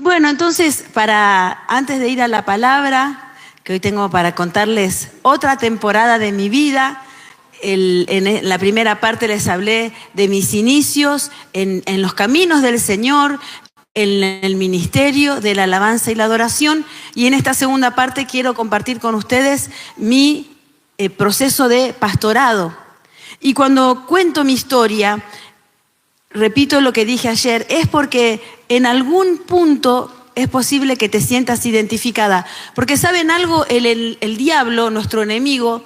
Bueno, entonces, antes de ir a la palabra, que hoy tengo para contarles otra temporada de mi vida, en la primera parte les hablé de mis inicios en los caminos del Señor, en el ministerio de la alabanza y la adoración, y en esta segunda parte quiero compartir con ustedes mi proceso de pastorado. Y cuando cuento mi historia, repito lo que dije ayer, es porque en algún punto es posible que te sientas identificada. Porque ¿saben algo? El diablo, nuestro enemigo,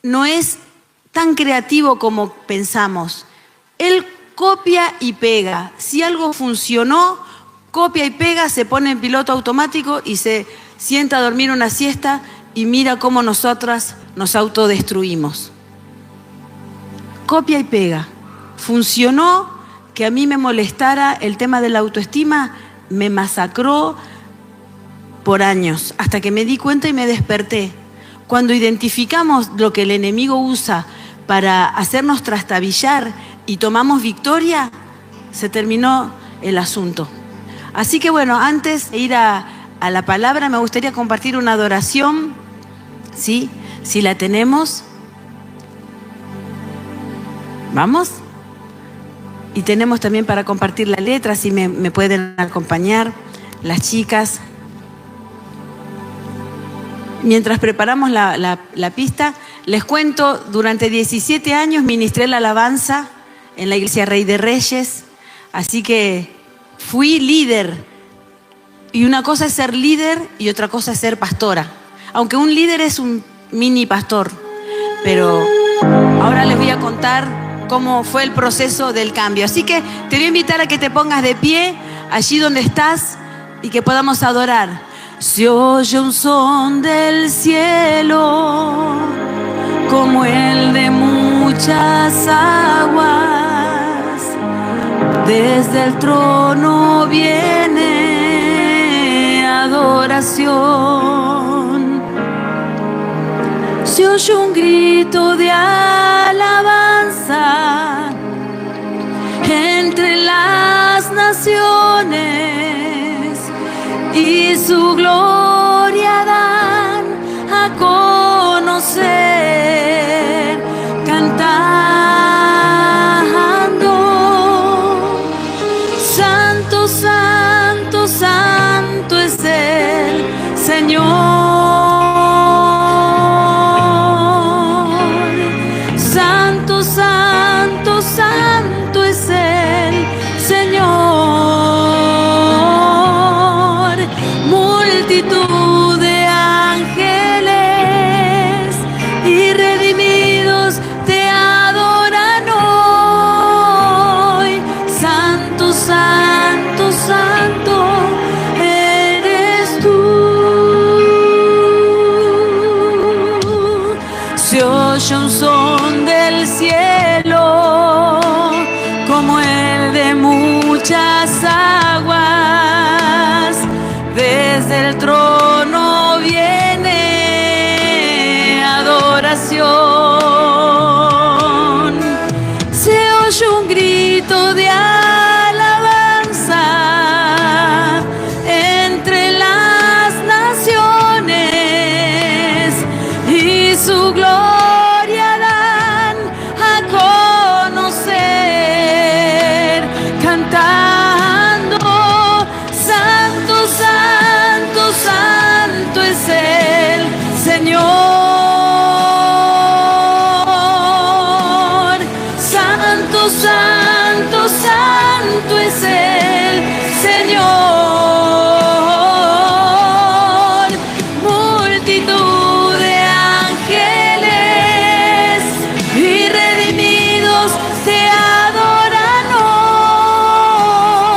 no es tan creativo como pensamos. Él copia y pega. Si algo funcionó, copia y pega, se pone en piloto automático y se sienta a dormir una siesta y mira cómo nosotras nos autodestruimos. Copia y pega. Funcionó. Que a mí me molestara el tema de la autoestima, me masacró por años, hasta que me di cuenta y me desperté. Cuando identificamos lo que el enemigo usa para hacernos trastabillar y tomamos victoria, se terminó el asunto. Así que bueno, antes de ir a la palabra, me gustaría compartir una adoración, ¿sí? Si la tenemos. ¿Vamos? Y tenemos también para compartir la letra, si me pueden acompañar las chicas. Mientras preparamos la pista, les cuento, durante 17 años ministré la alabanza en la Iglesia Rey de Reyes, así que fui líder. Y una cosa es ser líder y otra cosa es ser pastora. Aunque un líder es un mini pastor, pero ahora les voy a contar cómo fue el proceso del cambio. Así que te voy a invitar a que te pongas de pie allí donde estás y que podamos adorar. Se oye un son del cielo como el de muchas aguas. Desde el trono viene adoración. Se oye un grito de alabanza entre las naciones y su gloria dan a conocer cantando. Santo, santo, santo es el Señor. Santo es el Señor. Multitud de ángeles y redimidos te adoran hoy. Santo, santo, santo eres tú. Se oye un son del cielo como el de muchas aguas. Desde el trono viene adoración. Se oye un grito de alabanza entre las naciones y su gloria dan a conocer cantando. Santo, santo, santo es el Señor. Santo, santo, santo es el Señor. Multitud de ángeles y redimidos te adoran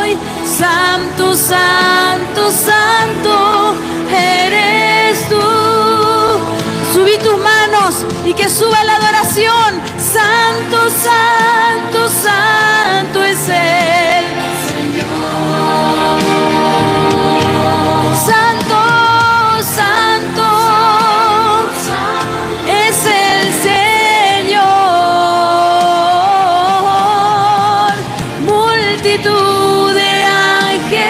hoy. Santo, santo, santo eres tú. Subí tus manos y que suba la adoración. Santo, santo, santo es el Señor. Santo, santo es el Señor. Multitud de ángeles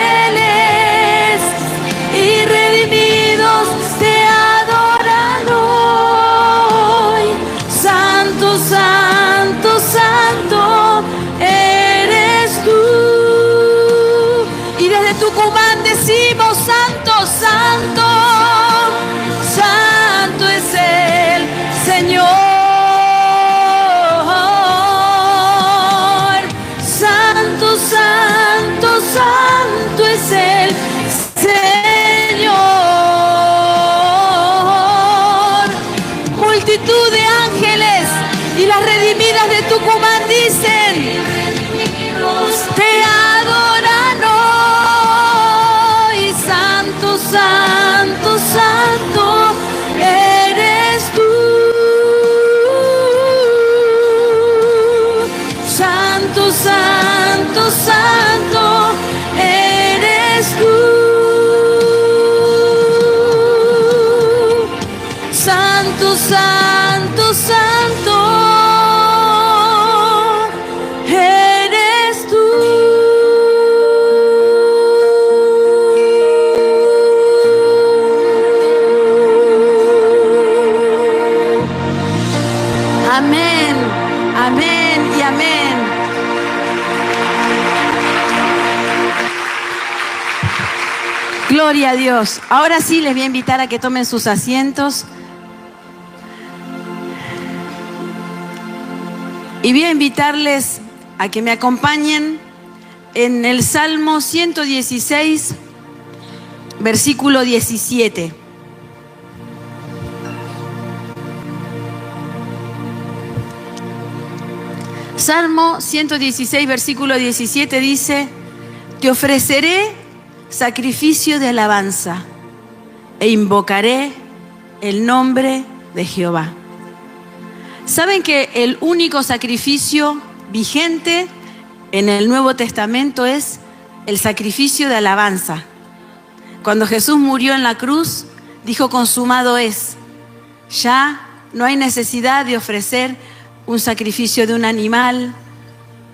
Tucumán decimos santo, santo, santo es el Señor. Santo, santo, santo es el Señor. Multitud de ángeles y las redimidas de Tucumán dicen: te adoran hoy, santo, santo, santo eres tú. Santo, santo, santo eres tú. Santo, santo, santo eres tú. Amén, amén y amén. Gloria a Dios. Ahora sí les voy a invitar a que tomen sus asientos. Y voy a invitarles a que me acompañen en el Salmo 116, versículo 17. Salmo 116, versículo 17 dice: te ofreceré sacrificio de alabanza e invocaré el nombre de Jehová. ¿Saben que el único sacrificio vigente en el Nuevo Testamento es el sacrificio de alabanza? Cuando Jesús murió en la cruz, dijo: consumado es. Ya no hay necesidad de ofrecer un sacrificio de un animal,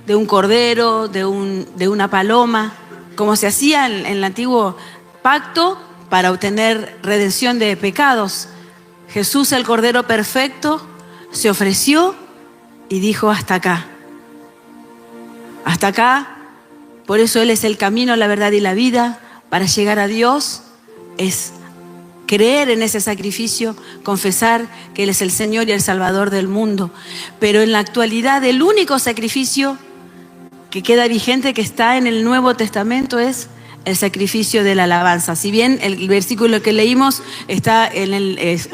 de un cordero, de una paloma, como se hacía en el antiguo pacto para obtener redención de pecados. Jesús, el Cordero perfecto, se ofreció y dijo: hasta acá. Hasta acá. Por eso Él es el camino, la verdad y la vida. Para llegar a Dios es creer en ese sacrificio, confesar que Él es el Señor y el Salvador del mundo. Pero en la actualidad el único sacrificio que queda vigente, que está en el Nuevo Testamento, es el sacrificio de la alabanza. Si bien el versículo que leímos está en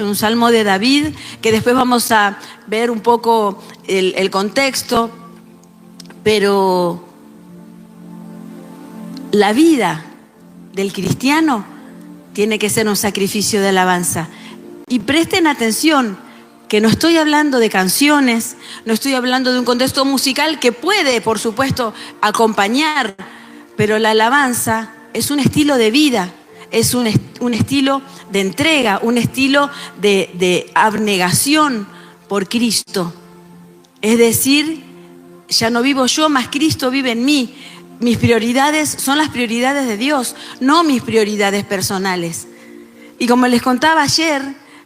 un salmo de David, que después vamos a ver un poco el contexto, pero la vida del cristiano tiene que ser un sacrificio de alabanza. Y presten atención, que no estoy hablando de canciones, no estoy hablando de un contexto musical que puede, por supuesto, acompañar, pero la alabanza es un estilo de vida, es un estilo de entrega, un estilo de abnegación por Cristo. Es decir, ya no vivo yo, mas Cristo vive en mí. Mis prioridades son las prioridades de Dios, no mis prioridades personales. Y como les contaba ayer,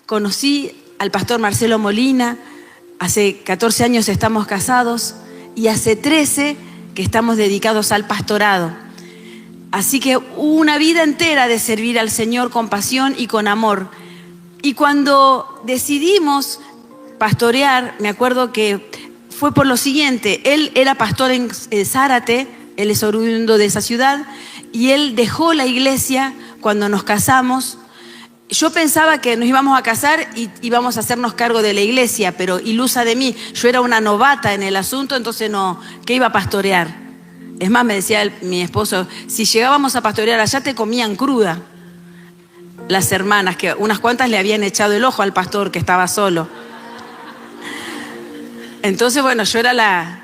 conocí al pastor Marcelo Molina. Hace 14 años estamos casados y hace 13 que estamos dedicados al pastorado. Así que una vida entera de servir al Señor con pasión y con amor. Y cuando decidimos pastorear, me acuerdo que fue por lo siguiente: él era pastor en Zárate, él es oriundo de esa ciudad, y él dejó la iglesia cuando nos casamos. Yo pensaba que nos íbamos a casar y íbamos a hacernos cargo de la iglesia, pero ilusa de mí, yo era una novata en el asunto, entonces no, ¿qué iba a pastorear? Es más, me decía mi esposo, si llegábamos a pastorear allá te comían cruda. Las hermanas, que unas cuantas le habían echado el ojo al pastor que estaba solo. Entonces, bueno, yo era la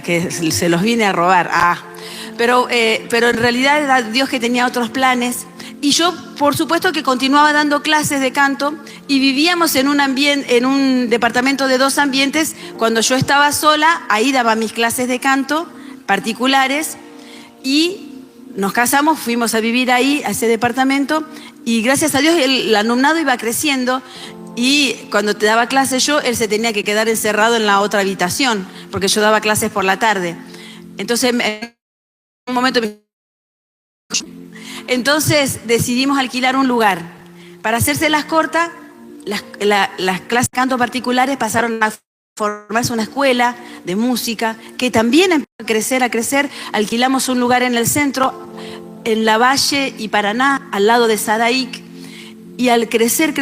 que se los vine a robar. Pero en realidad era Dios que tenía otros planes. Y yo, por supuesto, que continuaba dando clases de canto y vivíamos en un departamento de 2 ambientes. Cuando yo estaba sola, ahí daba mis clases de canto particulares y nos casamos, fuimos a vivir ahí, a ese departamento, y gracias a Dios el alumnado iba creciendo. Y cuando te daba clases yo, él se tenía que quedar encerrado en la otra habitación, porque yo daba clases por la tarde. Entonces, en un momento, Entonces decidimos alquilar un lugar. Para hacérselas cortas, las clases de canto particulares pasaron a formarse una escuela de música que también empezó a crecer. Alquilamos un lugar en el centro, en Lavalle y Paraná, al lado de Sadaic. Y al crecer,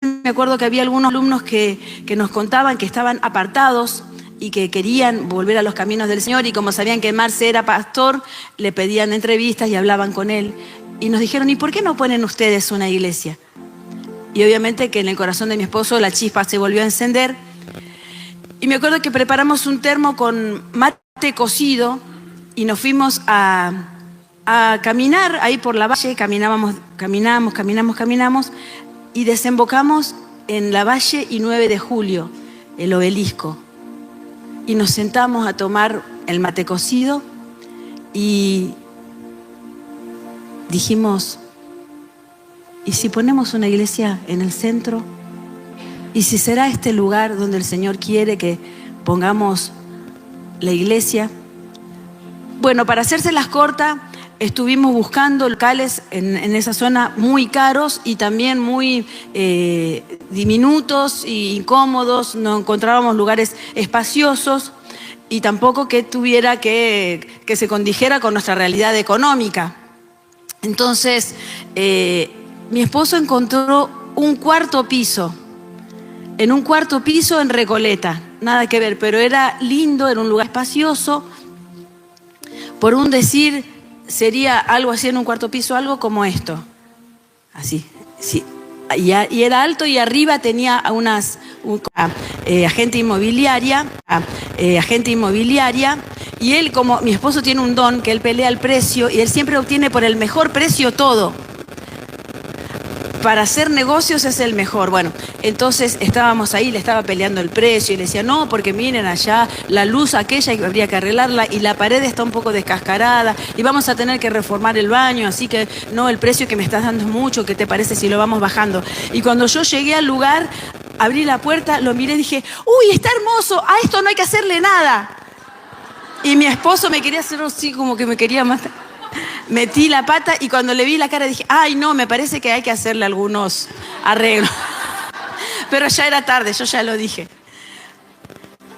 me acuerdo que había algunos alumnos que nos contaban que estaban apartados y que querían volver a los caminos del Señor, y como sabían que Marce era pastor, le pedían entrevistas y hablaban con él. Y nos dijeron, ¿y por qué no ponen ustedes una iglesia? Y obviamente que en el corazón de mi esposo la chispa se volvió a encender. Y me acuerdo que preparamos un termo con mate cocido y nos fuimos a caminar ahí por Lavalle. Caminamos y desembocamos en Lavalle y 9 de Julio, el Obelisco. Y nos sentamos a tomar el mate cocido y dijimos, ¿y si ponemos una iglesia en el centro? ¿Y si será este lugar donde el Señor quiere que pongamos la iglesia? Bueno, para hacérselas cortas, estuvimos buscando locales en esa zona muy caros y también muy diminutos e incómodos. No encontrábamos lugares espaciosos y tampoco que tuviera que se condijera con nuestra realidad económica. Entonces, mi esposo encontró un cuarto piso, en Recoleta, nada que ver, pero era lindo, era un lugar espacioso. Por un decir, sería algo así en un cuarto piso, algo como esto, así, sí. Y era alto y arriba tenía agente inmobiliaria, y él, como mi esposo tiene un don, que él pelea el precio y él siempre obtiene por el mejor precio todo. Para hacer negocios es el mejor. Bueno, entonces estábamos ahí, le estaba peleando el precio y le decía, no, porque miren allá, la luz aquella habría que arreglarla y la pared está un poco descascarada y vamos a tener que reformar el baño, así que no, el precio que me estás dando es mucho, ¿qué te parece si lo vamos bajando? Y cuando yo llegué al lugar, abrí la puerta, lo miré y dije, uy, está hermoso, a esto no hay que hacerle nada. Y mi esposo me quería hacer así, como que me quería matar. Metí la pata y cuando le vi la cara dije, ay no, me parece que hay que hacerle algunos arreglos. Pero ya era tarde, yo ya lo dije.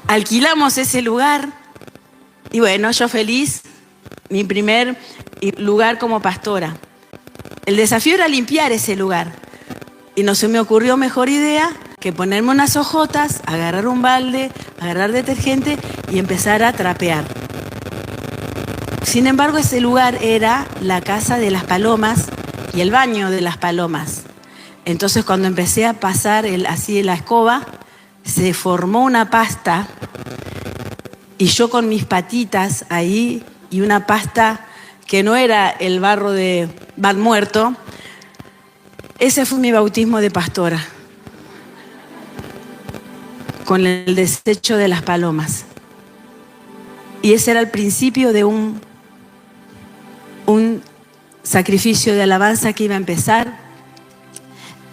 Alquilamos ese lugar y bueno, yo feliz, mi primer lugar como pastora. El desafío era limpiar ese lugar y no se me ocurrió mejor idea que ponerme unas hojotas, agarrar un balde, agarrar detergente y empezar a trapear. Sin embargo, ese lugar era la casa de las palomas y el baño de las palomas. Entonces, cuando empecé a pasar así la escoba, se formó una pasta y yo con mis patitas ahí y una pasta que no era el barro de Van Muerto, ese fue mi bautismo de pastora, con el desecho de las palomas. Y ese era el principio de un sacrificio de alabanza que iba a empezar.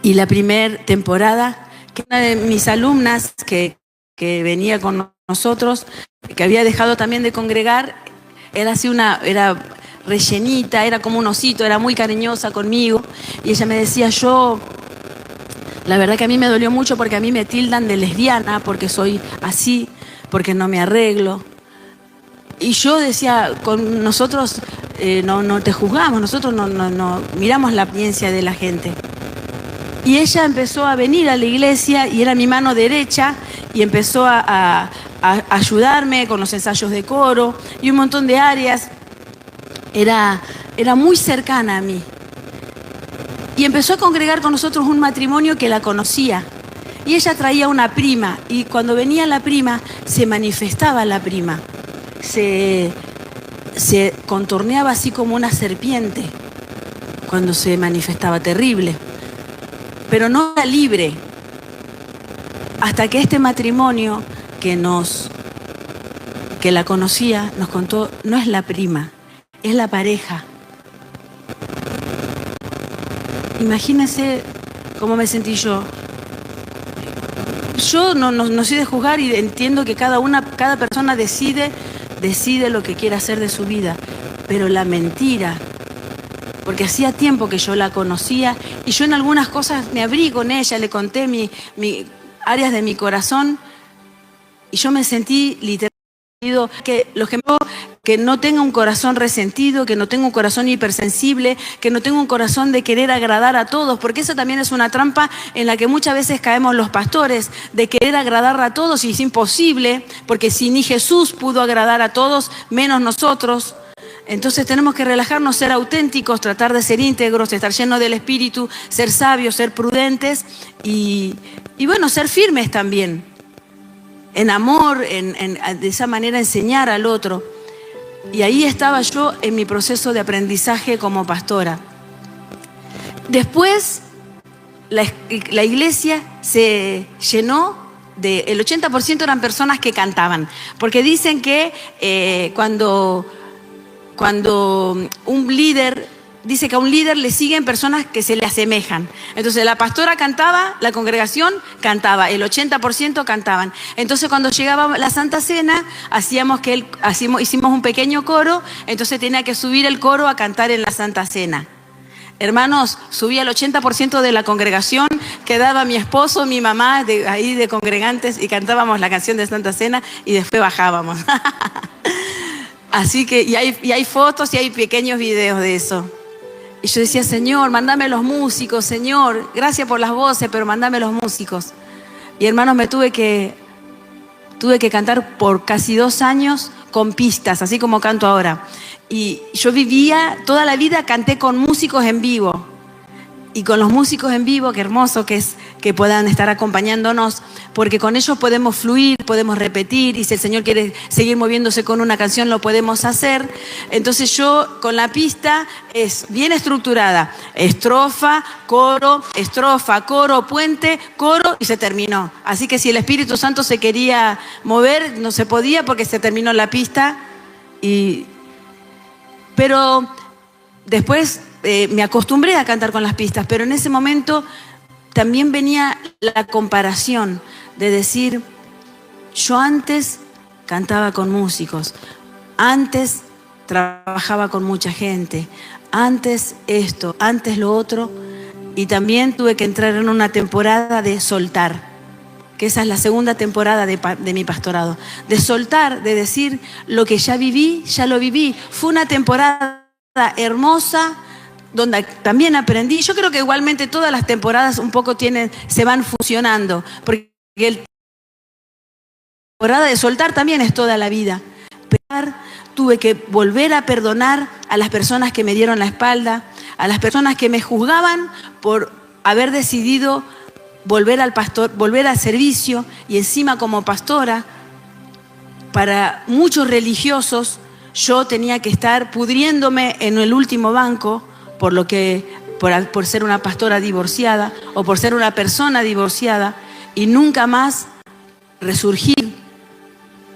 Y la primera temporada, que una de mis alumnas que venía con nosotros, que había dejado también de congregar, era rellenita, era como un osito, era muy cariñosa conmigo. Y ella me decía, la verdad que a mí me dolió mucho porque a mí me tildan de lesbiana, porque soy así, porque no me arreglo. Y yo decía, con nosotros no te juzgamos, nosotros no miramos la apariencia de la gente. Y ella empezó a venir a la iglesia y era mi mano derecha y empezó a ayudarme con los ensayos de coro y un montón de áreas. Era muy cercana a mí. Y empezó a congregar con nosotros un matrimonio que la conocía. Y ella traía una prima y cuando venía la prima se manifestaba la prima. Se contorneaba así como una serpiente cuando se manifestaba, terrible, pero no era libre, hasta que este matrimonio que la conocía nos contó, no es la prima, es la pareja. Imagínense cómo me sentí yo. Yo no soy de juzgar y entiendo que cada persona decide lo que quiere hacer de su vida, pero la mentira porque hacía tiempo que yo la conocía y yo en algunas cosas me abrí con ella, le conté áreas de mi corazón y yo me sentí literalmente que que no tenga un corazón resentido, que no tenga un corazón hipersensible, que no tenga un corazón de querer agradar a todos, porque eso también es una trampa en la que muchas veces caemos los pastores, de querer agradar a todos, y es imposible, porque si ni Jesús pudo agradar a todos, menos nosotros. Entonces tenemos que relajarnos, ser auténticos, tratar de ser íntegros, estar llenos del Espíritu, ser sabios, ser prudentes y bueno, ser firmes también, en amor, de esa manera enseñar al otro. Y ahí estaba yo en mi proceso de aprendizaje como pastora. Después, la iglesia se llenó el 80% eran personas que cantaban, porque dicen que cuando un líder dice que a un líder le siguen personas que se le asemejan. Entonces la pastora cantaba, la congregación cantaba, el 80% cantaban. Entonces cuando llegaba la Santa Cena, hicimos un pequeño coro, entonces tenía que subir el coro a cantar en la Santa Cena. Hermanos, subía el 80% de la congregación, quedaba mi esposo, mi mamá, ahí de congregantes, y cantábamos la canción de Santa Cena y después bajábamos. Así que, y hay fotos y hay pequeños videos de eso. Y yo decía, Señor, mándame los músicos, Señor, gracias por las voces, pero mándame los músicos. Y hermanos, tuve que cantar por casi 2 años con pistas, así como canto ahora. Y yo toda la vida canté con músicos en vivo. Y con los músicos en vivo, qué hermoso que es que puedan estar acompañándonos, porque con ellos podemos fluir, podemos repetir, y si el Señor quiere seguir moviéndose con una canción, lo podemos hacer. Entonces yo con la pista es bien estructurada, estrofa, coro, puente, coro, y se terminó. Así que si el Espíritu Santo se quería mover, no se podía porque se terminó la pista. Pero después me acostumbré a cantar con las pistas, pero en ese momento también venía la comparación de decir, yo antes cantaba con músicos, antes trabajaba con mucha gente, antes esto, antes lo otro, y también tuve que entrar en una temporada de soltar, que esa es la segunda temporada de mi pastorado, de soltar, de decir, lo que ya viví, ya lo viví. Fue una temporada hermosa, donde también aprendí. Yo creo que igualmente todas las temporadas un poco se van fusionando, porque la temporada de soltar también es toda la vida. Tuve que volver a perdonar a las personas que me dieron la espalda, a las personas que me juzgaban por haber decidido volver al servicio, y encima como pastora, para muchos religiosos, yo tenía que estar pudriéndome en el último banco por ser una pastora divorciada o por ser una persona divorciada y nunca más resurgir.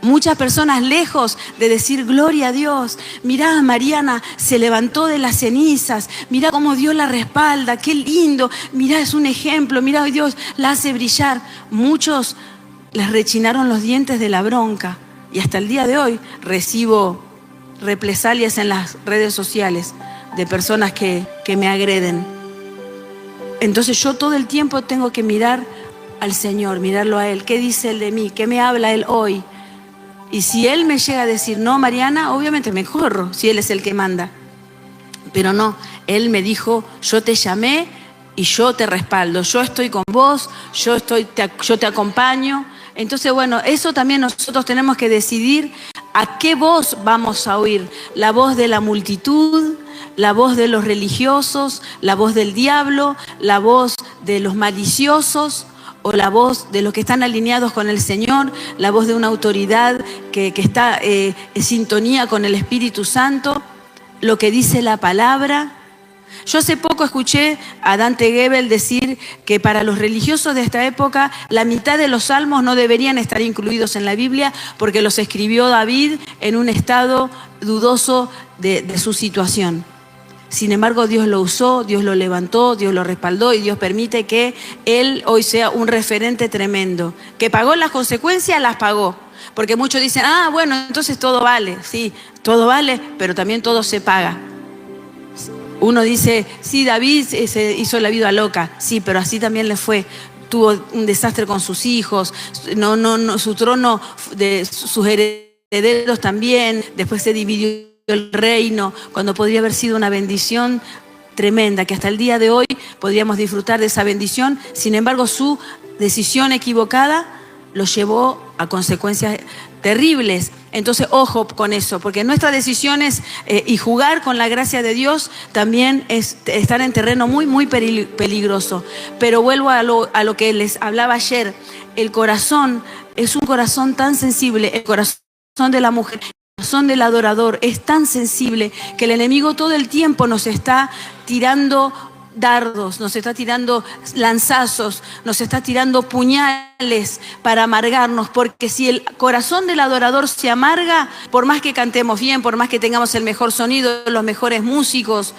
Muchas personas lejos de decir gloria a Dios, mirá, Mariana se levantó de las cenizas, mirá cómo Dios la respalda, qué lindo, mirá, es un ejemplo, mirá, Dios la hace brillar. Muchos les rechinaron los dientes de la bronca y hasta el día de hoy recibo represalias en las redes sociales de personas que me agreden. Entonces yo todo el tiempo tengo que mirar al Señor, mirarlo a Él. ¿Qué dice Él de mí? ¿Qué me habla Él hoy? Y si Él me llega a decir, no, Mariana, obviamente me corro, si Él es el que manda. Pero no, Él me dijo, yo te llamé y yo te respaldo, yo estoy con vos, yo te acompaño. Entonces, bueno, eso también nosotros tenemos que decidir a qué voz vamos a oír. La voz de la multitud, la voz de los religiosos, la voz del diablo, la voz de los maliciosos, o la voz de los que están alineados con el Señor, la voz de una autoridad que está en sintonía con el Espíritu Santo, lo que dice la palabra. Yo hace poco escuché a Dante Gebel decir que para los religiosos de esta época la mitad de los salmos no deberían estar incluidos en la Biblia porque los escribió David en un estado dudoso de su situación. Sin embargo, Dios lo usó, Dios lo levantó, Dios lo respaldó y Dios permite que él hoy sea un referente tremendo. Que pagó las consecuencias, las pagó. Porque muchos dicen, bueno, entonces todo vale. Sí, todo vale, pero también todo se paga. Uno dice, sí, David se hizo la vida loca. Sí, pero así también le fue. Tuvo un desastre con sus hijos, su trono, sus herederos también. Después se dividió el reino, cuando podría haber sido una bendición tremenda, que hasta el día de hoy podríamos disfrutar de esa bendición. Sin embargo, su decisión equivocada lo llevó a consecuencias terribles. Entonces, ojo con eso, porque nuestras decisiones y jugar con la gracia de Dios también es estar en terreno muy, muy peligroso. Pero vuelvo a lo que les hablaba ayer. El corazón es un corazón tan sensible, el corazón de la mujer, el corazón del adorador es tan sensible que el enemigo todo el tiempo nos está tirando dardos, nos está tirando lanzazos, nos está tirando puñales para amargarnos, porque si el corazón del adorador se amarga, por más que cantemos bien, por más que tengamos el mejor sonido, los mejores músicos,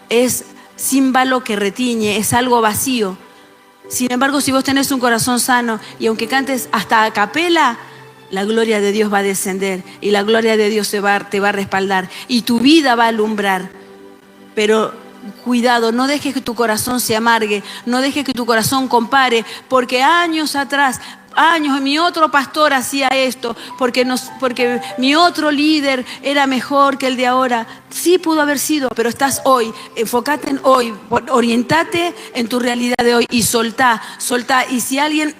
es címbalo que retiñe, es algo vacío. Sin embargo, si vos tenés un corazón sano y aunque cantes hasta a capela, la gloria de Dios va a descender y la gloria de Dios te va a respaldar y tu vida va a alumbrar. Pero cuidado, no dejes que tu corazón se amargue, no dejes que tu corazón compare, porque años atrás, mi otro pastor hacía esto, porque mi otro líder era mejor que el de ahora. Sí pudo haber sido, pero estás hoy, enfócate en hoy, orientate en tu realidad de hoy y soltá. Y si alguien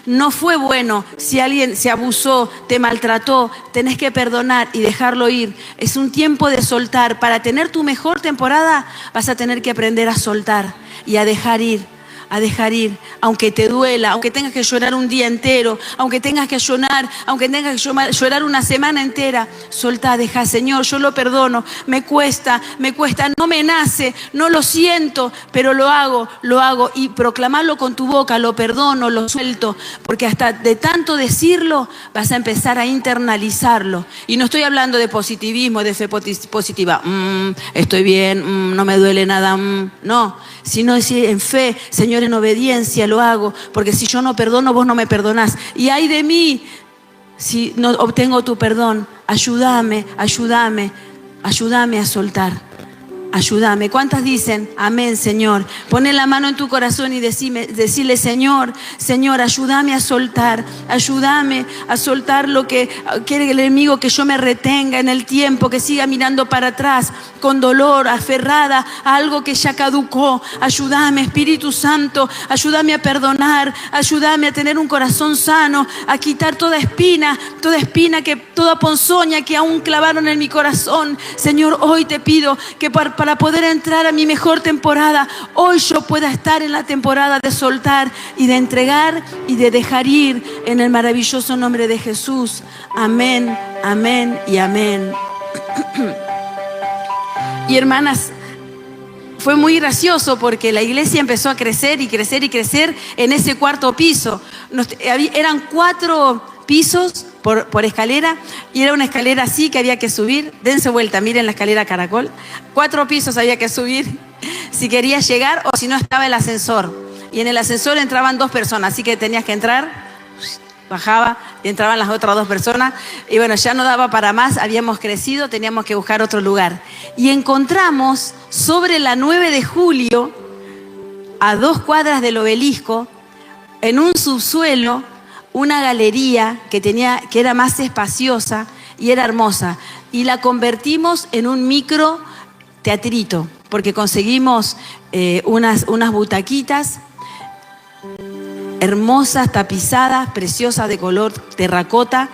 no fue bueno, si alguien se abusó, te maltrató, tenés que perdonar y dejarlo ir. Es un tiempo de soltar. Para tener tu mejor temporada vas a tener que aprender a soltar y a dejar ir. Aunque te duela, aunque tengas que llorar un día entero, aunque tengas que llorar una semana entera, soltá, deja, Señor, yo lo perdono, me cuesta, no me nace, no lo siento, pero lo hago y proclamarlo con tu boca, lo perdono, lo suelto, porque hasta de tanto decirlo vas a empezar a internalizarlo. Y no estoy hablando de positivismo, de fe positiva, estoy bien, no me duele nada, no, sino decir en fe, Señor, en obediencia lo hago, porque si yo no perdono, vos no me perdonás. Y ay de mí, si no obtengo tu perdón, ayúdame a soltar. Ayúdame. ¿Cuántas dicen amén, Señor? Poné la mano en tu corazón y decirle, Señor, ayúdame a soltar lo que quiere el enemigo, que yo me retenga en el tiempo, que siga mirando para atrás con dolor, aferrada a algo que ya caducó. Ayúdame, Espíritu Santo, ayúdame a perdonar, ayúdame a tener un corazón sano, a quitar toda espina, toda ponzoña que aún clavaron en mi corazón. Señor, hoy te pido que para poder entrar a mi mejor temporada, hoy yo pueda estar en la temporada de soltar y de entregar y de dejar ir, en el maravilloso nombre de Jesús. Amén, amén y amén. Y hermanas, fue muy gracioso porque la iglesia empezó a crecer y crecer y crecer en ese cuarto piso. Eran 4 pisos por escalera, y era una escalera así que había que subir. Dense vuelta, miren la escalera caracol. 4 pisos había que subir si querías llegar, o si no estaba el ascensor. Y en el ascensor entraban 2 personas, así que tenías que entrar, bajaba y entraban las otras 2 personas. Y bueno, ya no daba para más, habíamos crecido, teníamos que buscar otro lugar. Y encontramos sobre la 9 de julio, a 2 cuadras del obelisco, en un subsuelo, una galería que era más espaciosa y era hermosa. Y la convertimos en un micro teatrito, porque conseguimos unas butaquitas hermosas, tapizadas, preciosas, de color terracota.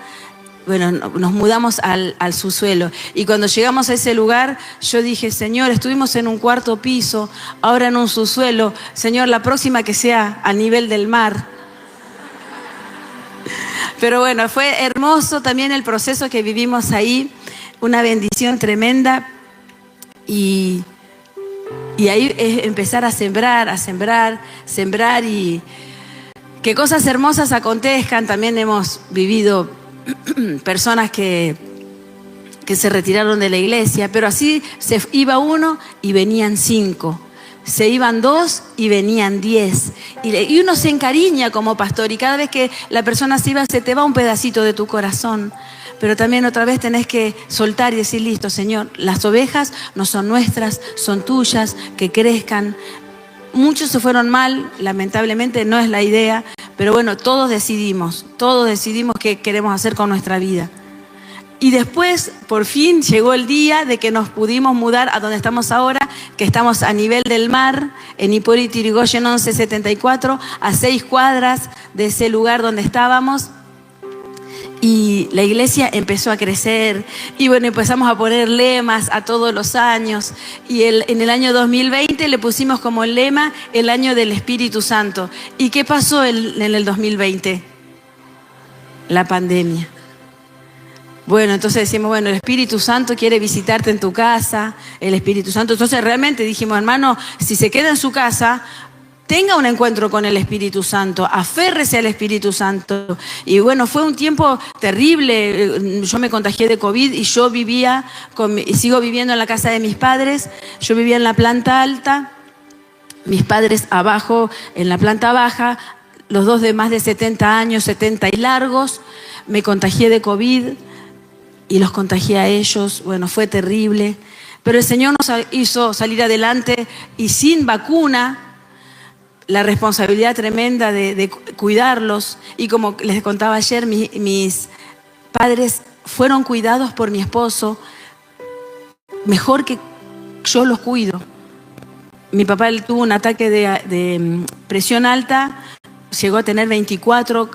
Bueno, nos mudamos al subsuelo. Y cuando llegamos a ese lugar, yo dije, Señor, estuvimos en un 4º piso, ahora en un subsuelo. Señor, la próxima que sea a nivel del mar. Pero bueno, fue hermoso también el proceso que vivimos ahí, una bendición tremenda. Y ahí es empezar a sembrar y que cosas hermosas acontezcan. También hemos vivido personas que se retiraron de la iglesia, pero así se iba uno y venían 5. Se iban 2 y venían 10. Y uno se encariña como pastor, y cada vez que la persona se iba, se te va un pedacito de tu corazón. pero también otra vez tenés que soltar y decir, listo, Señor, las ovejas no son nuestras, son tuyas, que crezcan. Muchos se fueron mal, lamentablemente no es la idea, pero bueno, todos decidimos qué queremos hacer con nuestra vida. Y después, por fin, llegó el día de que nos pudimos mudar a donde estamos ahora, que estamos a nivel del mar, en Hipólito Yrigoyen 1174, a 6 cuadras de ese lugar donde estábamos. Y la iglesia empezó a crecer y bueno, empezamos a poner lemas a todos los años. Y en el año 2020 le pusimos como lema el año del Espíritu Santo. ¿Y qué pasó en el 2020? La pandemia. Bueno, entonces decimos, bueno, el Espíritu Santo quiere visitarte en tu casa, el Espíritu Santo. Entonces realmente dijimos, hermano, si se queda en su casa, tenga un encuentro con el Espíritu Santo, aférrese al Espíritu Santo. Y bueno, fue un tiempo terrible. Yo me contagié de COVID y yo sigo viviendo en la casa de mis padres. Yo vivía en la planta alta, mis padres abajo en la planta baja, los dos de más de 70 años, 70 y largos. Me contagié de COVID y los contagié a ellos. Bueno, fue terrible. Pero el Señor nos hizo salir adelante y sin vacuna, la responsabilidad tremenda de cuidarlos. Y como les contaba ayer, mis padres fueron cuidados por mi esposo mejor que yo los cuido. Mi papá tuvo un ataque de presión alta, llegó a tener 24,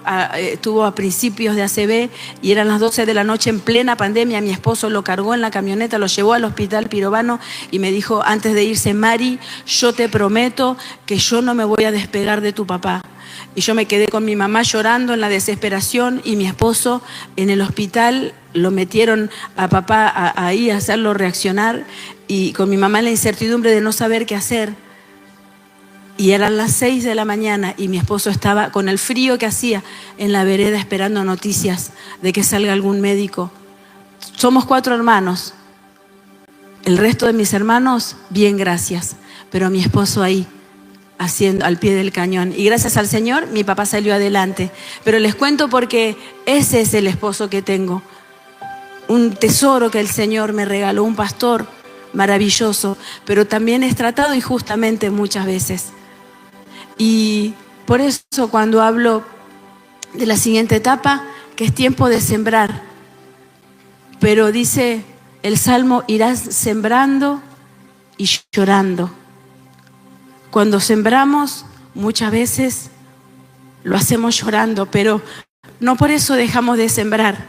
tuvo a principios de ACV y eran las 12 de la noche en plena pandemia. Mi esposo lo cargó en la camioneta, lo llevó al hospital Pirovano y me dijo antes de irse, Mari, yo te prometo que yo no me voy a despegar de tu papá. Y yo me quedé con mi mamá llorando en la desesperación y mi esposo en el hospital, lo metieron a papá ahí a hacerlo reaccionar y con mi mamá en la incertidumbre de no saber qué hacer. Y eran las 6 de la mañana y mi esposo estaba con el frío que hacía en la vereda esperando noticias de que salga algún médico. Somos 4 hermanos. El resto de mis hermanos, bien, gracias. Pero mi esposo ahí, haciendo al pie del cañón. Y gracias al Señor, mi papá salió adelante. Pero les cuento porque ese es el esposo que tengo. Un tesoro que el Señor me regaló, un pastor maravilloso. Pero también es tratado injustamente muchas veces. Y por eso cuando hablo de la siguiente etapa, que es tiempo de sembrar. Pero dice el Salmo, irás sembrando y llorando. Cuando sembramos, muchas veces lo hacemos llorando, pero no por eso dejamos de sembrar.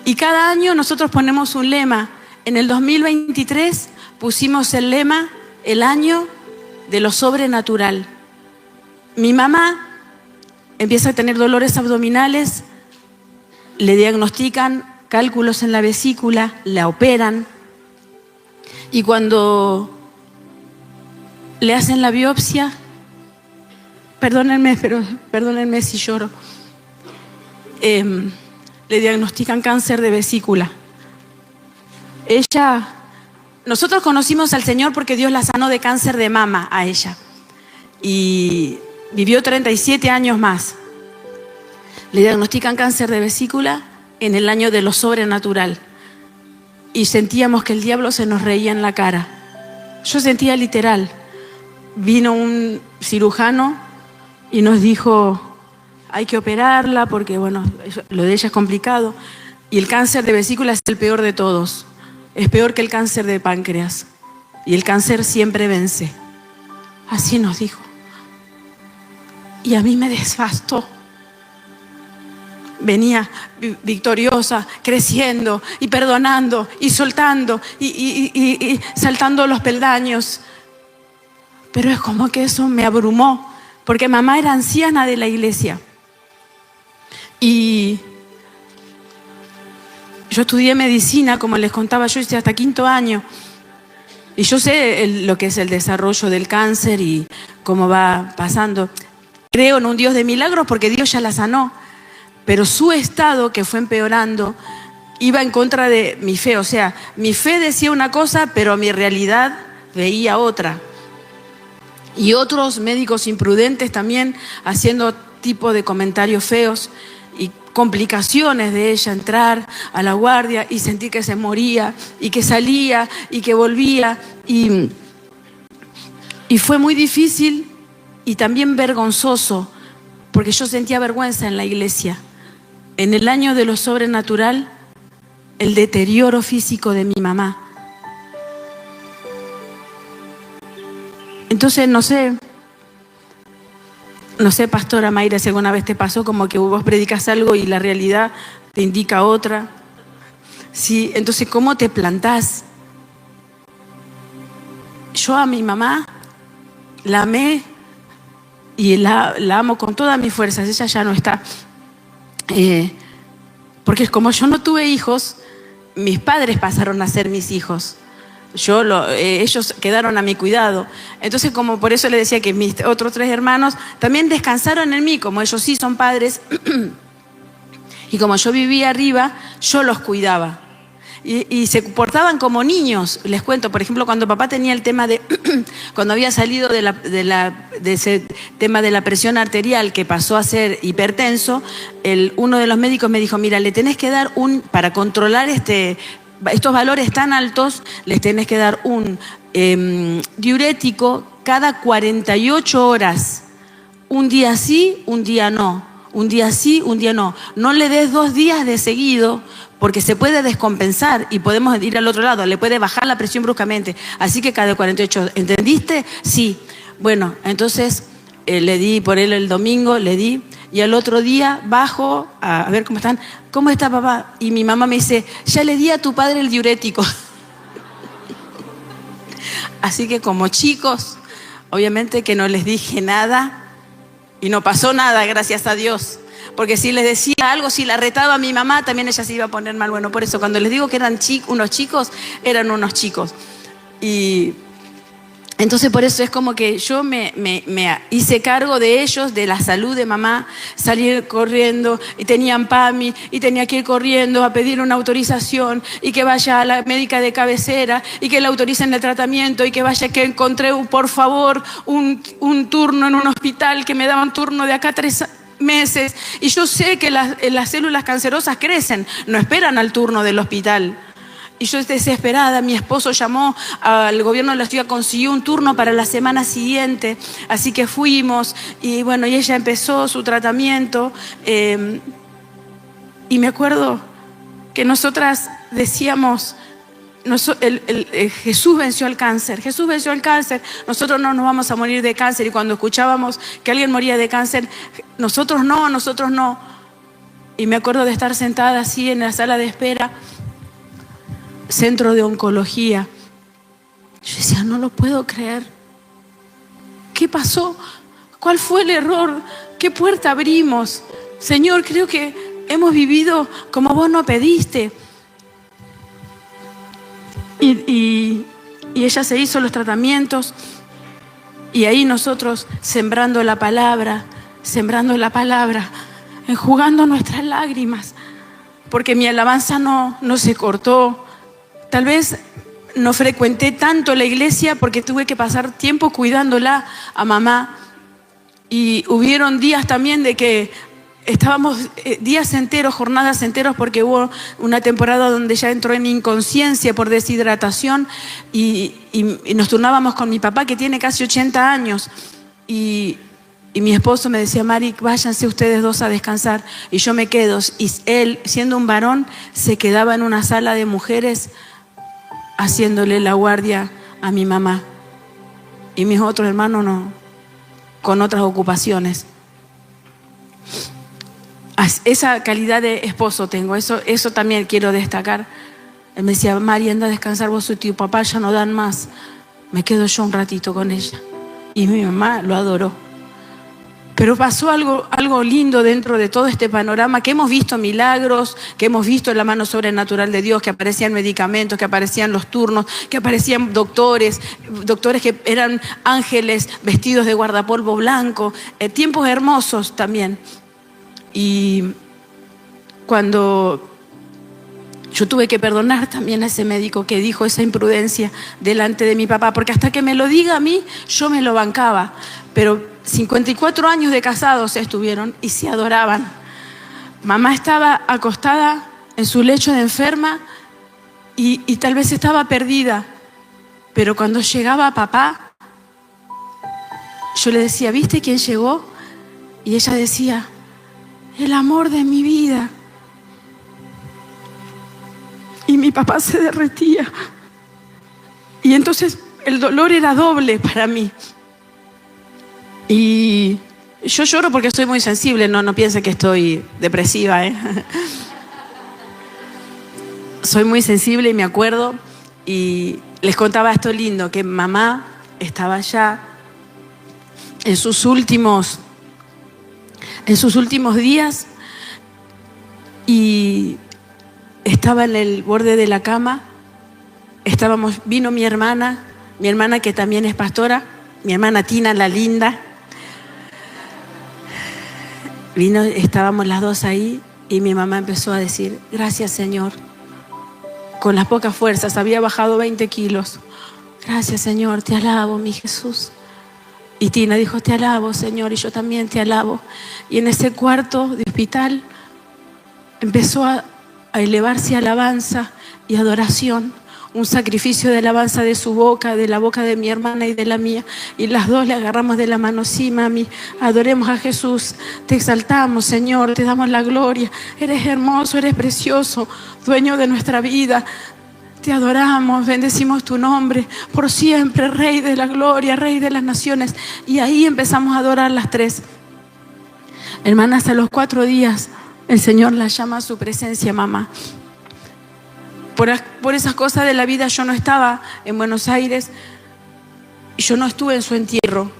Y cada año nosotros ponemos un lema. En el 2023 pusimos el lema, el año de lo sobrenatural. Mi mamá empieza a tener dolores abdominales, le diagnostican cálculos en la vesícula, la operan y cuando le hacen la biopsia, perdónenme si lloro, le diagnostican cáncer de vesícula. Nosotros conocimos al Señor porque Dios la sanó de cáncer de mama a ella. Y vivió 37 años más. Le diagnostican cáncer de vesícula en el año de lo sobrenatural. Y sentíamos que el diablo se nos reía en la cara. Yo sentía literal. Vino un cirujano y nos dijo, hay que operarla porque, bueno, lo de ella es complicado. Y el cáncer de vesícula es el peor de todos. Es peor que el cáncer de páncreas. Y el cáncer siempre vence. Así nos dijo. Y a mí me desbastó. Venía victoriosa, creciendo y perdonando y soltando y saltando los peldaños. Pero es como que eso me abrumó, porque mamá era anciana de la iglesia. Y yo estudié medicina, como les contaba, yo hice hasta 5º año. Y yo sé lo que es el desarrollo del cáncer y cómo va pasando. Creo en un Dios de milagros porque Dios ya la sanó. Pero su estado, que fue empeorando, iba en contra de mi fe. O sea, mi fe decía una cosa, pero mi realidad veía otra. Y otros médicos imprudentes también haciendo tipo de comentarios feos. y complicaciones de ella entrar a la guardia y sentir que se moría y que salía y que volvía. Y fue muy difícil y también vergonzoso, porque yo sentía vergüenza en la iglesia. En el año de lo sobrenatural, el deterioro físico de mi mamá. Entonces, no sé, pastora Mayra, si alguna vez te pasó como que vos predicas algo y la realidad te indica otra. Sí, entonces, ¿cómo te plantás? Yo a mi mamá la amé y la amo con todas mis fuerzas. Ella ya no está. Porque como yo no tuve hijos, mis padres pasaron a ser mis hijos. Ellos quedaron a mi cuidado. Entonces, como por eso le decía que mis otros 3 hermanos también descansaron en mí, como ellos sí son padres. Y como yo vivía arriba, yo los cuidaba. Y se portaban como niños. Les cuento, por ejemplo, cuando papá tenía el tema de... cuando había salido de ese tema de la presión arterial, que pasó a ser hipertenso, uno de los médicos me dijo, mira, le tenés que dar para controlar estos valores tan altos, les tenés que dar un diurético cada 48 horas. Un día sí, un día no. Un día sí, un día no. No le des 2 días de seguido, porque se puede descompensar y podemos ir al otro lado. Le puede bajar la presión bruscamente. Así que cada 48, ¿entendiste? Sí. Bueno, entonces le di por él el domingo, le di. Y al otro día bajo a ver cómo están. ¿Cómo está papá? Y mi mamá me dice, ya le di a tu padre el diurético. Así que como chicos, obviamente que no les dije nada y no pasó nada, gracias a Dios. Porque si les decía algo, si la retaba a mi mamá, también ella se iba a poner mal. Bueno, por eso cuando les digo que eran unos chicos, eran unos chicos. Y entonces por eso es como que yo me hice cargo de ellos, de la salud de mamá, salir corriendo y tenían PAMI y tenía que ir corriendo a pedir una autorización y que vaya a la médica de cabecera y que le autoricen el tratamiento y que vaya, que encontré por favor un turno en un hospital, que me daban turno de acá 3 meses. Y yo sé que las células cancerosas crecen, no esperan al turno del hospital. Y yo desesperada, mi esposo llamó al gobierno de la ciudad, consiguió un turno para la semana siguiente, así que fuimos y bueno, y ella empezó su tratamiento. Y me acuerdo que nosotras decíamos, Jesús venció el cáncer, Jesús venció el cáncer, nosotros no nos vamos a morir de cáncer. Y cuando escuchábamos que alguien moría de cáncer, nosotros no. Y me acuerdo de estar sentada así en la sala de espera, centro de oncología. Yo decía, no lo puedo creer. ¿Qué pasó? ¿Cuál fue el error? ¿Qué puerta abrimos? Señor, creo que hemos vivido como vos no pediste. Y ella se hizo los tratamientos y ahí nosotros sembrando la palabra, enjugando nuestras lágrimas, porque mi alabanza no se cortó. Tal vez no frecuenté tanto la iglesia porque tuve que pasar tiempo cuidándola a mamá. Y hubieron días también de que estábamos días enteros, jornadas enteros, porque hubo una temporada donde ya entró en inconsciencia por deshidratación y nos turnábamos con mi papá, que tiene casi 80 años. Y mi esposo me decía, Mari, váyanse ustedes 2 a descansar y yo me quedo. Y él, siendo un varón, se quedaba en una sala de mujeres haciéndole la guardia a mi mamá. Y mis otros hermanos no, con otras ocupaciones. Esa calidad de esposo tengo, eso también quiero destacar. Él me decía, Mari, anda a descansar, vos y tu papá ya no dan más. Me quedo yo un ratito con ella. Y mi mamá lo adoró. Pero pasó algo lindo dentro de todo este panorama, que hemos visto milagros, que hemos visto la mano sobrenatural de Dios, que aparecían medicamentos, que aparecían los turnos, que aparecían doctores que eran ángeles vestidos de guardapolvo blanco, tiempos hermosos también. Y cuando yo tuve que perdonar también a ese médico que dijo esa imprudencia delante de mi papá, porque hasta que me lo diga a mí, yo me lo bancaba. Pero 54 años de casados estuvieron y se adoraban. Mamá estaba acostada en su lecho de enferma y tal vez estaba perdida. Pero cuando llegaba papá, yo le decía, ¿viste quién llegó? Y ella decía, el amor de mi vida. Y mi papá se derretía. Y entonces el dolor era doble para mí. Y yo lloro porque soy muy sensible, no piense que estoy depresiva, Soy muy sensible y me acuerdo. Y les contaba esto lindo, que mamá estaba ya en sus últimos días y estaba en el borde de la cama. Vino mi hermana que también es pastora, mi hermana Tina, la linda. Estábamos las dos ahí y mi mamá empezó a decir, gracias Señor, con las pocas fuerzas, había bajado 20 kilos. Gracias Señor, te alabo mi Jesús. Y Tina dijo, te alabo Señor, y yo también te alabo. Y en ese cuarto de hospital empezó a elevarse alabanza y adoración, un sacrificio de alabanza de su boca, de la boca de mi hermana y de la mía. Y las dos le agarramos de la mano, sí mami, adoremos a Jesús, te exaltamos Señor, te damos la gloria, eres hermoso, eres precioso, dueño de nuestra vida. Te adoramos, bendecimos tu nombre por siempre, Rey de la gloria, Rey de las naciones. Y ahí empezamos a adorar las tres. Hermana, hasta los 4 días el Señor la llama a su presencia, mamá. Por esas cosas de la vida yo no estaba en Buenos Aires, yo no estuve en su entierro,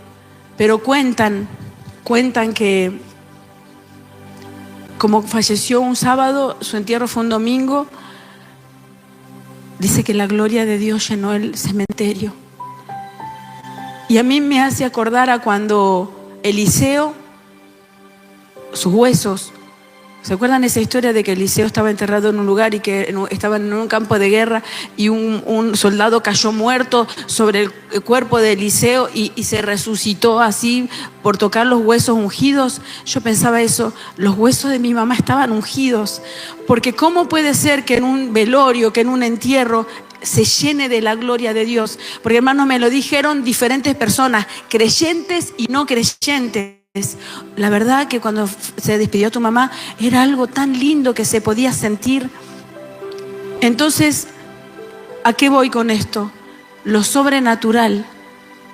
pero cuentan que como falleció un sábado, su entierro fue un domingo. Dice que la gloria de Dios llenó el cementerio. Y a mí me hace acordar a cuando Eliseo, sus huesos, ¿se acuerdan esa historia de que Eliseo estaba enterrado en un lugar y que estaba en un campo de guerra y un soldado cayó muerto sobre el cuerpo de Eliseo y se resucitó así por tocar los huesos ungidos? Yo pensaba eso, los huesos de mi mamá estaban ungidos, porque ¿cómo puede ser que en un velorio, que en un entierro se llene de la gloria de Dios? Porque hermanos, me lo dijeron diferentes personas, creyentes y no creyentes. La verdad que cuando se despidió tu mamá era algo tan lindo que se podía sentir. Entonces, ¿a qué voy con esto? Lo sobrenatural.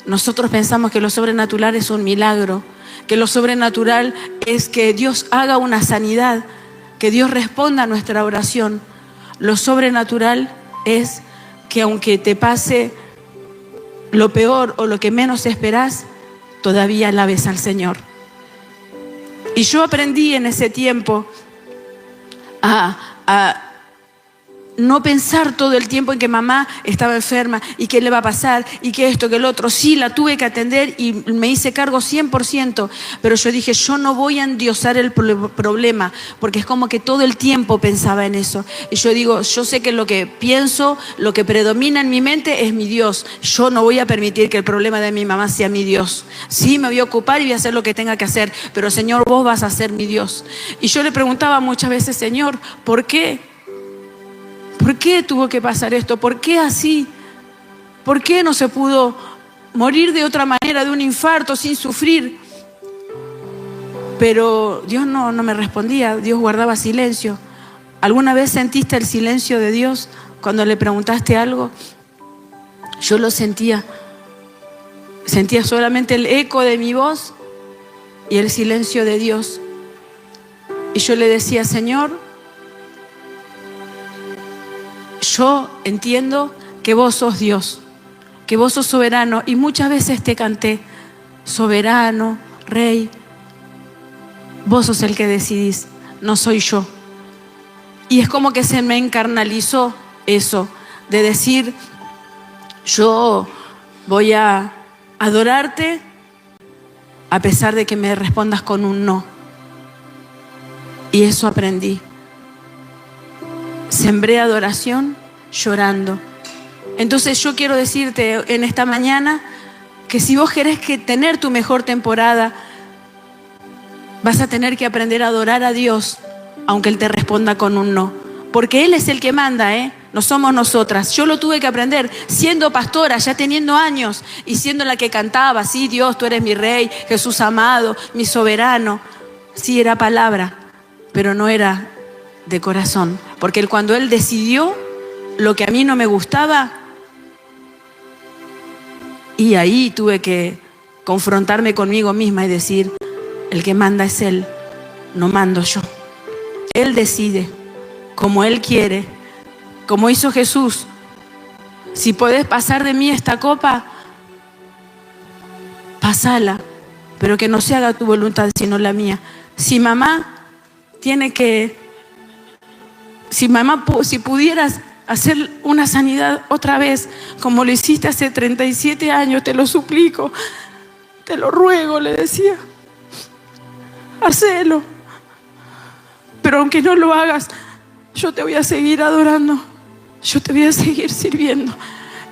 Nosotros pensamos que lo sobrenatural es un milagro, que lo sobrenatural es que Dios haga una sanidad, que Dios responda a nuestra oración. Lo sobrenatural es que aunque te pase lo peor o lo que menos esperás, todavía alabes al Señor. Y yo aprendí en ese tiempo a no pensar todo el tiempo en que mamá estaba enferma y qué le va a pasar y que esto, que el otro. Sí, la tuve que atender y me hice cargo 100%, pero yo dije, yo no voy a endiosar el problema, porque es como que todo el tiempo pensaba en eso. Y yo digo, yo sé que lo que pienso, lo que predomina en mi mente es mi Dios. Yo no voy a permitir que el problema de mi mamá sea mi Dios. Sí, me voy a ocupar y voy a hacer lo que tenga que hacer, pero Señor, vos vas a ser mi Dios. Y yo le preguntaba muchas veces, Señor, ¿por qué? ¿Por qué tuvo que pasar esto? ¿Por qué así? ¿Por qué no se pudo morir de otra manera, de un infarto, sin sufrir? Pero Dios no me respondía, Dios guardaba silencio. ¿Alguna vez sentiste el silencio de Dios cuando le preguntaste algo? Yo lo sentía. Sentía solamente el eco de mi voz y el silencio de Dios. Y yo le decía, Señor, yo entiendo que vos sos Dios, que vos sos soberano, y muchas veces te canté, soberano, Rey, vos sos el que decidís, no soy yo. Y es como que se me encarnalizó eso, de decir, yo voy a adorarte a pesar de que me respondas con un no. Y eso aprendí. Sembré adoración llorando. Entonces yo quiero decirte en esta mañana que si vos querés tener tu mejor temporada, vas a tener que aprender a adorar a Dios, aunque Él te responda con un no. Porque Él es el que manda, no somos nosotras. Yo lo tuve que aprender siendo pastora, ya teniendo años y siendo la que cantaba, sí, Dios, tú eres mi rey, Jesús amado, mi soberano. Sí, era palabra, pero no era de corazón. Porque cuando Él decidió lo que a mí no me gustaba, y ahí tuve que confrontarme conmigo misma y decir, el que manda es Él, no mando yo. Él decide como Él quiere, como hizo Jesús. Si podés pasar de mí esta copa, pasala, pero que no se haga tu voluntad sino la mía. Si pudieras hacer una sanidad otra vez, como lo hiciste hace 37 años, te lo suplico, te lo ruego, le decía, hacelo. Pero aunque no lo hagas, yo te voy a seguir adorando, yo te voy a seguir sirviendo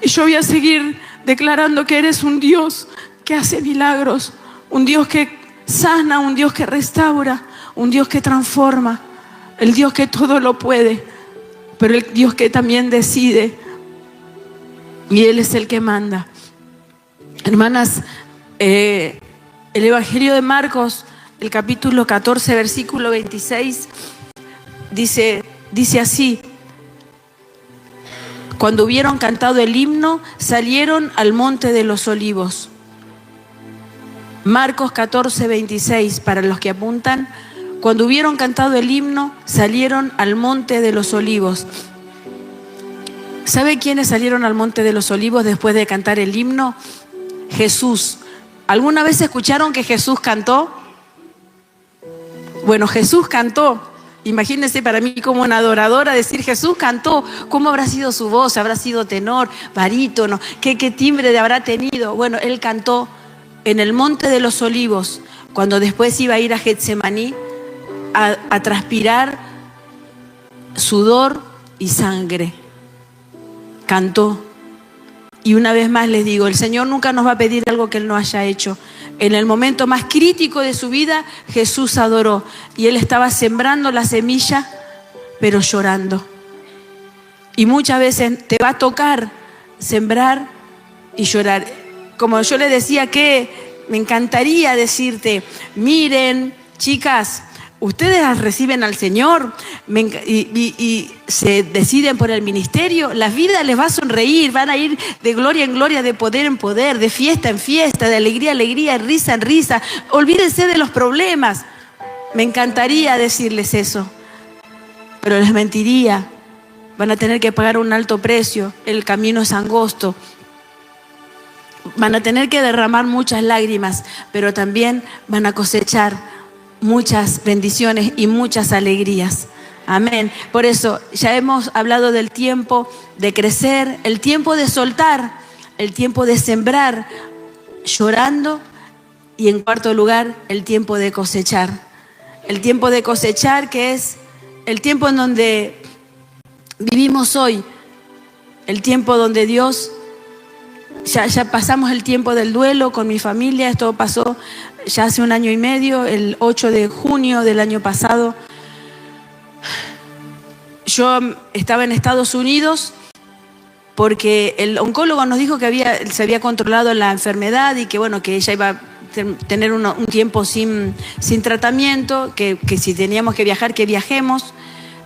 y yo voy a seguir declarando que eres un Dios que hace milagros, un Dios que sana, un Dios que restaura, un Dios que transforma, el Dios que todo lo puede, pero el Dios que también decide, y Él es el que manda. Hermanas, el Evangelio de Marcos, el capítulo 14, versículo 26, dice así: cuando hubieron cantado el himno, salieron al monte de los olivos. Marcos 14, 26, para los que apuntan. Cuando hubieron cantado el himno, salieron al monte de los olivos. ¿Sabe quiénes salieron al monte de los olivos después de cantar el himno? Jesús. ¿Alguna vez escucharon que Jesús cantó? Bueno, Jesús cantó. Imagínense para mí como una adoradora decir Jesús cantó. ¿Cómo habrá sido su voz? ¿Habrá sido tenor, barítono? ¿Qué timbre habrá tenido? Bueno, Él cantó en el monte de los olivos, cuando después iba a ir a Getsemaní a transpirar sudor y sangre. Cantó. Y una vez más les digo, el Señor nunca nos va a pedir algo que Él no haya hecho. En el momento más crítico de su vida, Jesús adoró. Y Él estaba sembrando la semilla, pero llorando. Y muchas veces te va a tocar sembrar y llorar. Como yo le decía que me encantaría decirte, miren, chicas, ustedes reciben al Señor y se deciden por el ministerio, la vida les va a sonreír, van a ir de gloria en gloria, de poder en poder, de fiesta en fiesta, de alegría en alegría, de risa en risa. Olvídense de los problemas. Me encantaría decirles eso, pero les mentiría. Van a tener que pagar un alto precio, el camino es angosto. Van a tener que derramar muchas lágrimas, pero también van a cosechar muchas bendiciones y muchas alegrías. Amén. Por eso ya hemos hablado del tiempo de crecer, el tiempo de soltar, el tiempo de sembrar, llorando, y en cuarto lugar, el tiempo de cosechar. El tiempo de cosechar, que es el tiempo en donde vivimos hoy, el tiempo donde Dios, ya pasamos el tiempo del duelo con mi familia. Esto pasó ya hace 1 año y medio, el 8 de junio del año pasado. Yo estaba en Estados Unidos porque el oncólogo nos dijo que se había controlado la enfermedad y que bueno, que ella iba a tener un tiempo sin tratamiento, que si teníamos que viajar, que viajemos.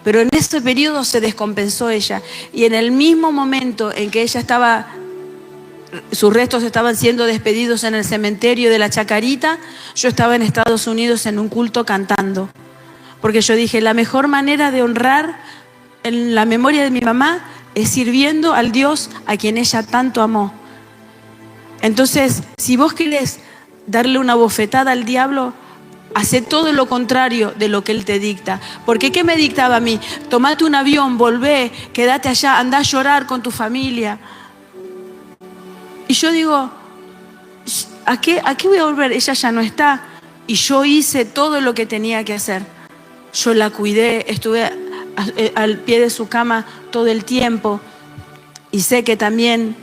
Pero en ese periodo se descompensó ella, y en el mismo momento en que ella sus restos estaban siendo despedidos en el cementerio de la Chacarita, yo estaba en Estados Unidos en un culto cantando. Porque yo dije, la mejor manera de honrar en la memoria de mi mamá es sirviendo al Dios a quien ella tanto amó. Entonces, si vos querés darle una bofetada al diablo, hacé todo lo contrario de lo que él te dicta. Porque ¿qué me dictaba a mí? Tomate un avión, volvé, quédate allá, andá a llorar con tu familia. Y yo digo, ¿a qué voy a volver? Ella ya no está. Y yo hice todo lo que tenía que hacer. Yo la cuidé, estuve al pie de su cama todo el tiempo. Y sé que también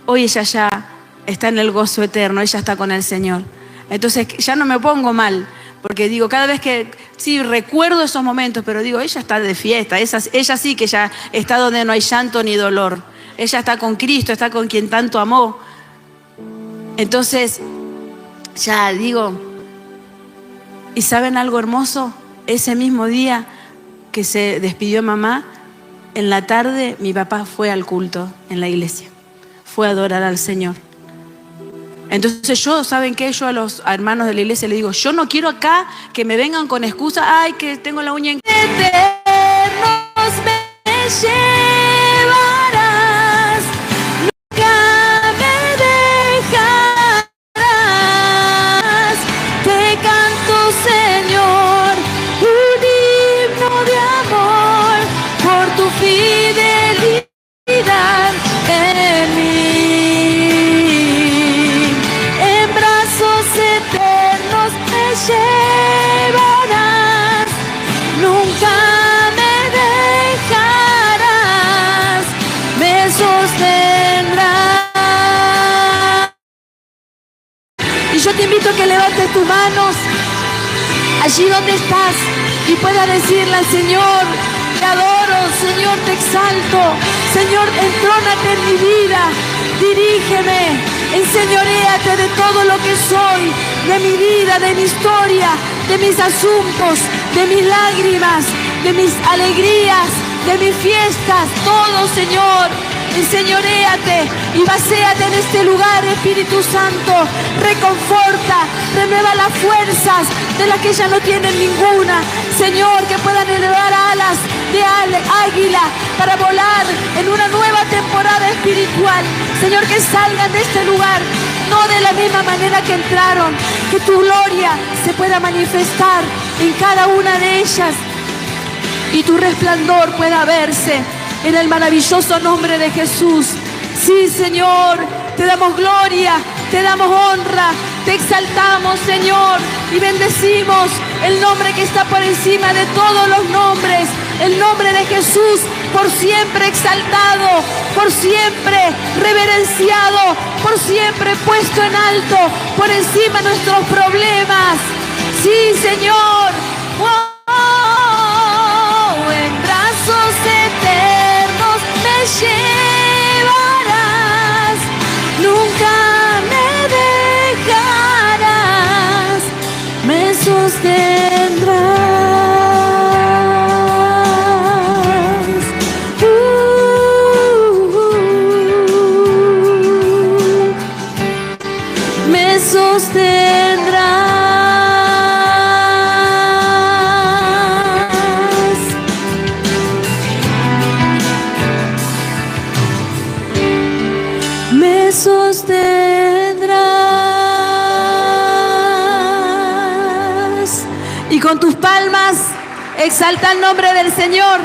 hoy ella ya está en el gozo eterno, ella está con el Señor. Entonces ya no me pongo mal, porque digo, cada vez que, sí, recuerdo esos momentos, pero digo, ella está de fiesta, ella sí que ya está donde no hay llanto ni dolor. Ella está con Cristo, está con quien tanto amó. Entonces, ya digo, ¿y saben algo hermoso? Ese mismo día que se despidió mamá, en la tarde mi papá fue al culto en la iglesia. Fue a adorar al Señor. Entonces yo, ¿saben qué? Yo a los hermanos de la iglesia les digo, yo no quiero acá que me vengan con excusa, ay, que tengo la uña en... Eternos me llevarás, nunca me dejarás. Te canto, Señor, un himno de amor por tu fidelidad en mí. Llevarás, nunca me dejarás, me sostendrás. Y yo te invito a que levantes tus manos allí donde estás y puedas decirle al Señor, te adoro, Señor, te exalto, Señor, entrónate en mi vida, dirígeme, enseñoréate de todo lo que soy, de mi vida, de mi historia, de mis asuntos, de mis lágrimas, de mis alegrías, de mis fiestas, todo, Señor. Enseñoréate y vacéate en este lugar, Espíritu Santo. Reconforta, renueva las fuerzas de las que ya no tienen ninguna. Señor, que puedan elevar alas de águila para volar en una nueva temporada espiritual. Señor, que salgan de este lugar, no de la misma manera que entraron. Que tu gloria se pueda manifestar en cada una de ellas y tu resplandor pueda verse. En el maravilloso nombre de Jesús. Sí, Señor, te damos gloria, te damos honra, te exaltamos, Señor, y bendecimos el nombre que está por encima de todos los nombres, el nombre de Jesús, por siempre exaltado, por siempre reverenciado, por siempre puesto en alto, por encima de nuestros problemas. Sí, Señor. ¡Oh! En brazos eternos me llevarás, nunca me dejarás, me sostendrás. Me sostendrás. Sostendrás. Y con tus palmas exalta el nombre del Señor.